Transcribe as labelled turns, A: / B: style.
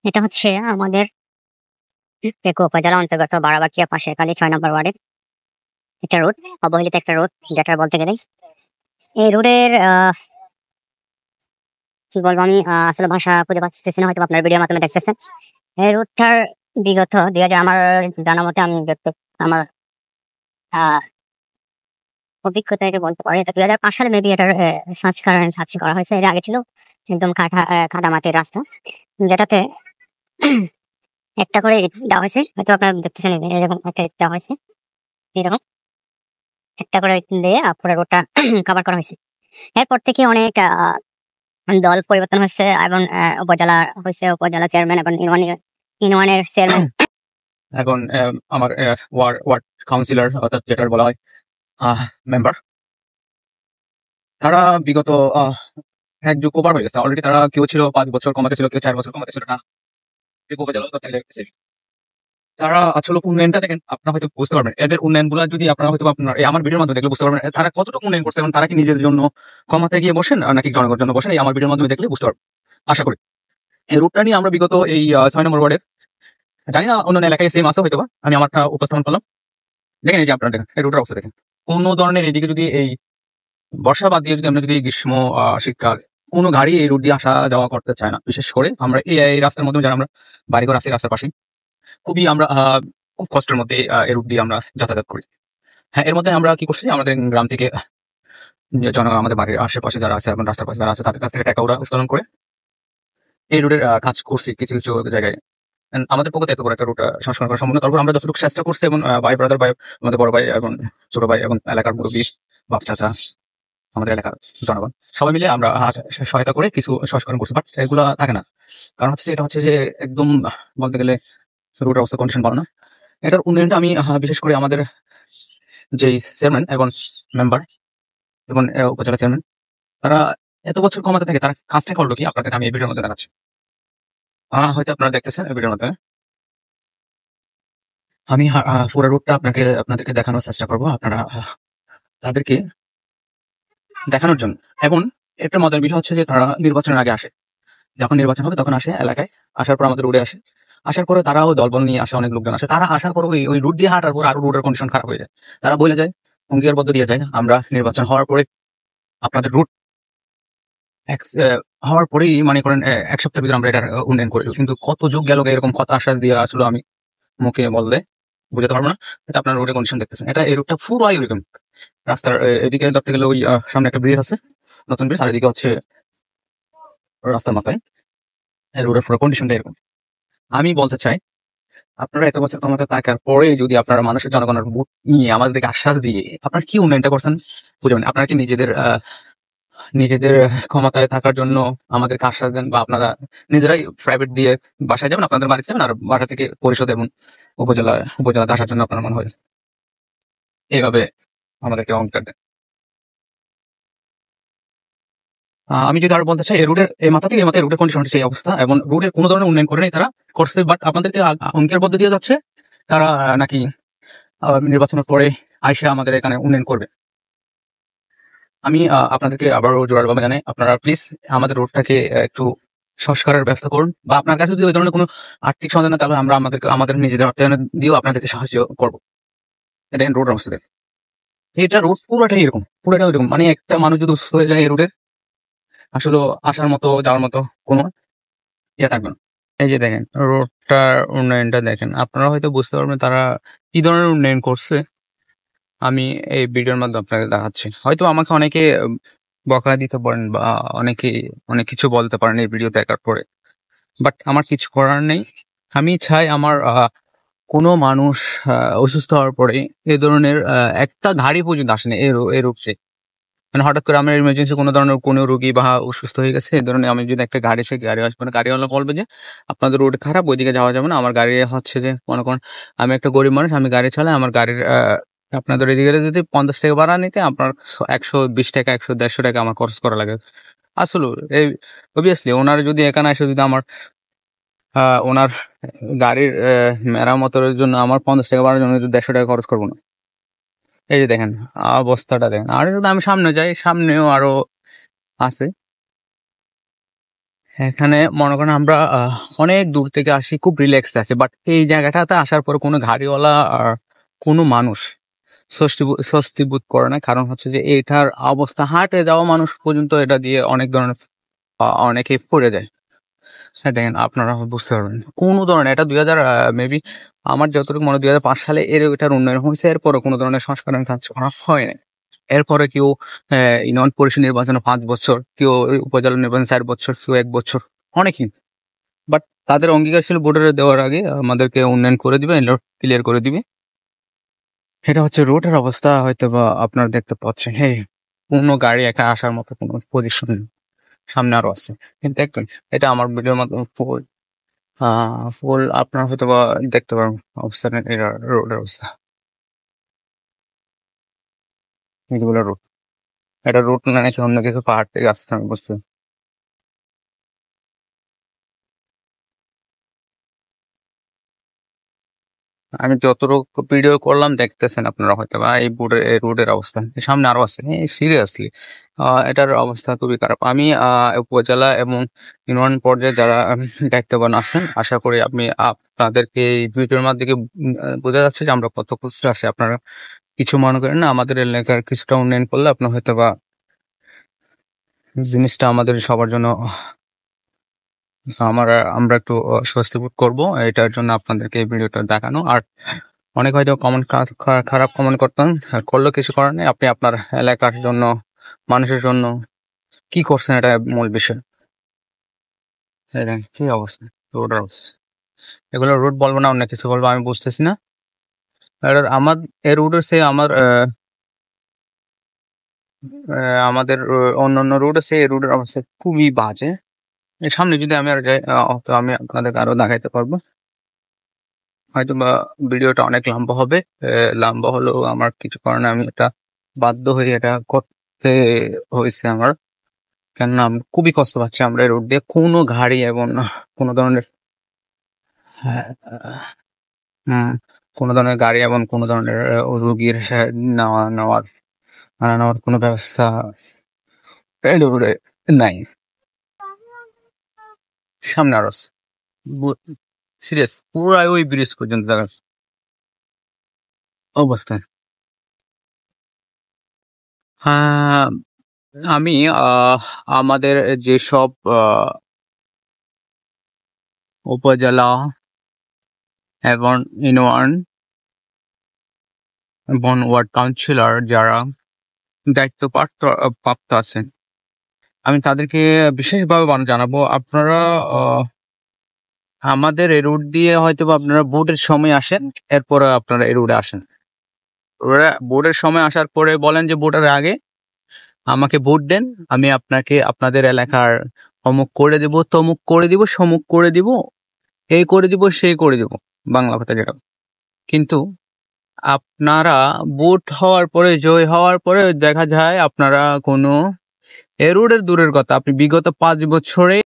A: এটা হচ্ছে আমাদের পেকো উপজেলা অন্তর্গত বারাবাকিয়া পাশে কালী ৬ নম্বর ওয়ার্ডের একটা রোড, অবহেলিত একটা রোড, যেটা বলতে গেলে এই রোডের কি বলবো আমি আসলে ভাষা খুঁজে পাচ্ছি না, হয়তো আপনার ভিডিওর মাধ্যমে দেখতেছেন। এই রোডটার বিগত ২০০০ আমার জানা মতে আমি দেখতে আমার অভিজ্ঞতা থেকে বলতে পারি, এটা ২০০৫ সালে মেবি এটার সংস্কার করা হয়েছে। এর আগে ছিল একদম কাদা মাটির রাস্তা, যেটাতে একটা করে ইট দেওয়া হয়েছে, হয়তো আপনারা দেখতেছেন এরকম একটা ইট দেওয়া হয়েছে, এরকম একটা করে ইট দিয়ে পুরো রোডটা কভার করা হয়েছে। এরপর থেকে অনেক দল পরিবর্তন হয়েছে এবং উপজেলা হয়েছে, উপজেলা চেয়ারম্যান এবং ইউনিয়নের চেয়ারম্যান
B: এখন আমার ওয়ার্ড কাউন্সিলর অর্থাৎ যেটার বলা হয় মেম্বার, তারা বিগত এক যুগ ওভার হয়ে গেছে অলরেডি। তারা কেউ ছিল ৫ বছর কমাতে ছিল, কেউ ৪ বছর কমাতে ছিল না। উপজেলা তারা আসলে উন্নয়নটা দেখেন, আপনারা হয়তো বুঝতে পারবেন এদের উন্নয়ন গুলা যদি আপনারা হয়তো আপনার আমার ভিডিওর মাধ্যমে দেখলে বুঝতে পারবেন তারা কতটুকু উন্নয়ন করছে এবং তারা কি নিজের জন্য ক্ষমতায় গিয়ে বসেন নাকি জনগণের জন্য বসেন, এই আমার ভিডিওর মাধ্যমে দেখলে বুঝতে পারবেন আশা করি। এই রুটটা নিয়ে আমরা বিগত এই ৬ নম্বর ওয়ার্ডের, জানি না অন্যান্য এলাকায় সেম আছে হয়তো, আমি আমারটা উপস্থাপন করলাম। দেখেন এই যে আপনারা দেখেন এই রুটের অবস্থা দেখেন, কোনো ধরনের এদিকে যদি এই বর্ষা বাদ দিয়ে যদি আমরা যদি গ্রীষ্ম শীতকাল কোনো গাড়ি এই রুট দিয়ে আসা যাওয়া করতে চায় না। বিশেষ করে আমরা এই রাস্তার মধ্যে যারা আমরা বাড়িঘর আছে রাস্তার পাশে, খুবই আমরা খুব কষ্টের মধ্যে এই রুট দিয়ে আমরা যাতায়াত করি। হ্যাঁ, এর মধ্যে আমরা কি করছি, আমাদের গ্রাম থেকে আমাদের বাড়ির আশেপাশে যারা আছে এবং রাস্তার পাশে যারা আছে তাদের কাছ থেকে টাকা ওরা উত্তোলন করে এই রুটের কাজ করছি কিছু কিছু জায়গায়। আমাদের পক্ষে এত বড় একটা রুট সংস্কার করা সম্ভব না, তারপর আমরা যতটুকু চেষ্টা করছি এবং ভাই ব্রাদার ভাই, আমাদের বড় ভাই এবং ছোট ভাই এবং এলাকার মুরব্বী, বাপ চাচা, আমাদের এলাকার জনগণ সবাই মিলে আমরা সহায়তা করে কিছু সংস্করণ করছি। বাট এগুলা থাকে না, কারণ হচ্ছে এটা হচ্ছে যে একদম বলতে গেলে রুটের অবস্থা কন্ডিশন ভালো না। এটার উন্নয়নটা আমি বিশেষ করে আমাদের যে চেয়ারম্যান এবং মেম্বার এবং উপজেলা চেয়ারম্যান, তারা এত বছর ক্ষমতা থাকে, তারা কাজটা করলো কি আপনাদের আমি এই ভিডিওর মধ্যে দেখাচ্ছি। হয়তো আপনারা দেখতেছেন এই ভিডিওর মধ্যে আমি পুরো রুটটা আপনাদেরকে দেখানোর চেষ্টা করবো, আপনারা তাদেরকে দেখানোর জন্য। এবং একটা মজার বিষয় হচ্ছে যে তারা নির্বাচনের আগে আসে, যখন নির্বাচন হবে তখন আসে এলাকায়, আসার পর আমাদের রোডে আসে, আসার পরে তারাও দলবল নিয়ে আসে, অনেক লোকজন আসে। তারা আসার পর ওই রুট দিয়ে হাঁটার পর আরো রোডের কন্ডিশন খারাপ হয়ে যায়। তারা বলে যায়, হুঙ্গিয়ারবদ্ধ দিয়ে যায়, আমরা নির্বাচন হওয়ার পরে আপনাদের রুট হওয়ার পরেই মনে করেন ১ সপ্তাহের ভিতরে আমরা এটার উন্নয়ন করি। কিন্তু কত যুগ গেল এরকম কথা আশ্বাস দিয়ে আসলে আমি মুখে বললে বুঝাতে পারবো না। এটা আপনার রোডের কন্ডিশন দেখতেছেন, এটা এই রুটটা পুরো এরকম। রাস্তার এদিকে ধরতে গেলে ওই সামনে একটা ব্রিজ আছে, নতুন ব্রিজ, আর এদিকে হচ্ছে রাস্তার মাথায় রোডের পুরো কন্ডিশনটা এরকম। আমি বলতে চাই, আপনারা এত বছর ক্ষমতা থাকার পরে যদি আপনারা মানুষের জনগণের ভোট নিয়ে আমাদেরকে আশ্বাস দিয়ে আপনারা কি উন্নয়নটা করছেন বুঝবেন। আপনারা কি নিজেদের ক্ষমতায় থাকার জন্য আমাদেরকে আশ্বাস দেন, বা আপনারা নিজেরাই প্রাইভেট দিয়ে বাসায় যাবেন, আপনাদের বাড়িতে যাবেন, আর বাসা থেকে পরিষদ এবং উপজেলাতে আসার জন্য আপনার মনে হয় এইভাবে আমাদেরকে অঙ্গীকার দেন। আমি যদি আরো বলতে চাই, এই রুটের এই মাথা থেকে এই মাথায় রুটের কন্ডিশন সেই অবস্থা, এবং রুটের কোনো ধরনের উন্নয়ন করে নেই তারা, করছে বাট আপনাদেরকে অঙ্কের মধ্যে দিয়ে যাচ্ছে তারা নাকি নির্বাচনের পরে আইসা আমাদের এখানে উন্নয়ন করবে। আমি আপনাদেরকে আবারও জোরালোভাবে জানাই, আপনারা প্লিজ আমাদের রোডটাকে একটু সংস্কারের ব্যবস্থা করুন, বা আপনার কাছে যদি ওই ধরনের কোনো আর্থিক সমাধান না, তাহলে আমরা আমাদের নিজেদের অর্থায়ন দিয়েও আপনাদেরকে সাহায্য করবো। দেখেন রোড অবস্থা দেখেন, এটা রোড পুরোটাই এরকম, পুরোটাই এরকম। মানে একটা মানুষ যদি সুস্থ হয়ে যায় এই রোডের, আসলে আসার মতো যাওয়ার মতো কোনো ইয়ে থাকবে না। এই যে দেখেন রোডটার উন্নয়নটা দেখেন, আপনারা হয়তো বুঝতে পারবেন তারা কি ধরনের উন্নয়ন করছে। আমি এই ভিডিওর মাধ্যমে আপনাকে দেখাচ্ছি। হয়তো আমাকে অনেকে বকা দিতে পারেন বা অনেক কিছু বলতে পারেন এই ভিডিও দেখার পরে, বাট আমার কিছু করার নেই। আমি চাই আমার কোনো মানুষ অসুস্থ হওয়ার পরে এই ধরনের একটা গাড়ি পর্যন্ত আসেনি এই রূপে। মানে হঠাৎ করে আমার ইমার্জেন্সি কোনো ধরনের কোনো রোগী বা অসুস্থ হয়ে গেছে, এই ধরনের আমি যদি একটা গাড়ি আসবে, গাড়িওয়ালা বলবে যে আপনাদের রোড খারাপ, ওইদিকে যাওয়া যাবে না। আমার গাড়ি হচ্ছে যে মনে করেন আমি একটা গরিব মানুষ, আমি গাড়ি চালাই, আমার গাড়ির আপনাদের এদিকে যদি ৫০ টাকা ভাড়া নিতে আপনার ১২০ টাকা ১৫০ টাকা আমার খরচ করা লাগে। আসলে এই অবভিয়াসলি ওনার যদি এখানে এসে যদি আমার ওনার গাড়ির মেরামতের জন্য আমার ৫০ টাকা ভাড়ার জন্য ১৫০ টাকা খরচ করবো না। এই যে দেখেন অবস্থাটা দেখেন। আর যদি আমি সামনে যাই, সামনেও আরো আছে। এখানে মনে করেন আমরা অনেক দূর থেকে আসি, খুব রিল্যাক্স আছে, বাট এই জায়গাটাতে আসার পর কোনো গাড়িওয়ালা আর কোনো মানুষ স্বস্তি বোধ করে না। কারণ হচ্ছে যে এটার অবস্থা, হাঁটে যাওয়া মানুষ পর্যন্ত এটা দিয়ে অনেক ধরনের অনেকে পড়ে যায়। হ্যাঁ, দেখেন আপনারা বুঝতে পারবেন কোনো ধরনের, এটা 2000 মেবি আমার যতটুকু মনে 2005 সালে এটার উন্নয়ন হয়েছে, এরপরে কোনো ধরনের সংস্কারের কাজ করা হয় না। এরপরে কেউ ইউনিয়ন পরিষদ নির্বাচনে 5 বছর, কেউ উপজেলা নির্বাচনে 4 বছর, কেউ 1 বছর, অনেকই। বাট তাদের অঙ্গীকার ছিল ভোটারে দেওয়ার আগে আমাদেরকে উন্নয়ন করে দিবে, ক্লিয়ার করে দিবে। এটা হচ্ছে রোডের অবস্থা, হয়তো বা আপনারা দেখতে পাচ্ছেন। হ্যাঁ, কোনো গাড়ি একা আসার মতো কোনো পজিশন নেই, সামনে আরো আছে। কিন্তু দেখবেন এটা আমার ভিডিওর মতো ফুল আপনারা হয়তো বা দেখতে পারেন অবস্থা, এটা রোডের অবস্থা, এগুলো রোড। এটা রোড না নাকি অন্য কিছু পাহাড় থেকে আসছে আমি বুঝতে। আমি যতটুকু ভিডিও করলাম দেখতেছেন আপনারা হয়তো বা এই রোডের অবস্থা, সামনে আরো আছে। সিরিয়াসলি এটার অবস্থা খুবই খারাপ। আমি উপজেলা এবং ইউনিয়ন পর্যায়ে যারা দায়িত্ববান আছেন, আশা করি আপনাদেরকে এই ভিডিওর মাধ্যমে বোঝা যাচ্ছে যে আমরা কত কষ্ট আছে। আপনারা কিছু মনে করেন না, আমাদের এলাকার কিছুটা উন্নয়ন করলে আপনার হয়তো বা জিনিসটা আমাদের সবার জন্য আমরা একটু স্বস্তি বোধ করবো। এটার জন্য আপনাদেরকে এই ভিডিওটা দেখানো। আর অনেক হয়তো কমেন্ট খারাপ কমেন্ট করতেন, করলেও কিছু করার নেই। আপনি আপনার এলাকার জন্য, মানুষের জন্য কি করছেন, এটা মূল বিষয়। কি অবস্থা, রোডের অবস্থা, এগুলো রোড বলবো না অন্য কিছু বলবো আমি বুঝতেছি না। আমার এই রোডের সে আমাদের অন্যান্য রোড আছে, এই রোডের অবস্থা খুবই বাজে। এর সামনে যদি আমি আর যাই তো আমি আপনাদেরকে আরো দেখাইতে পারবো। হয়তো বা ভিডিওটা অনেক লম্বা হবে, লম্বা হলেও আমার কিছু কারণে আমি এটা বাধ্য হয়ে এটা করতে হয়েছে আমার। কেননা আমি খুবই কষ্ট পাচ্ছি আমরা এই রোড দিয়ে, কোনো গাড়ি এবং কোনো ধরনের কোনো ধরনের গাড়ি এবং কোনো ধরনের রোগীর নেওয়ার কোনো ব্যবস্থা এই রোডে নাই। সামনে আরো সিরিয়াস, পুরো ওই ব্রিজ পর্যন্ত দেখা যাচ্ছে অবস্থা। হ্যাঁ, আমি আমাদের যেসব উপজেলা এবং ইউনিয়ন এবং ওয়ার্ড কাউন্সিলর যারা প্রাপ্ত আছেন, আমি তাদেরকে বিশেষভাবে জানাবো, আপনারা আমাদের এই রুট দিয়ে হয়তো আপনারা ভোটের সময় আসেন, এরপরে আপনারা এই রুটে আসেন। ভোটের সময় আসার পরে বলেন যে ভোটের আগে আমাকে ভোট দেন, আমি আপনাকে আপনাদের এলাকার অমুক করে দিব, তমুক করে দিব, সমুক করে দিব, এই করে দিব, সেই করে দিব, বাংলা কথা যেটা। কিন্তু আপনারা ভোট হওয়ার পরে, জয় হওয়ার পরে দেখা যায় আপনারা কোনো এ রোডের দূরের কথা, আপনি বিগত 5 বছরে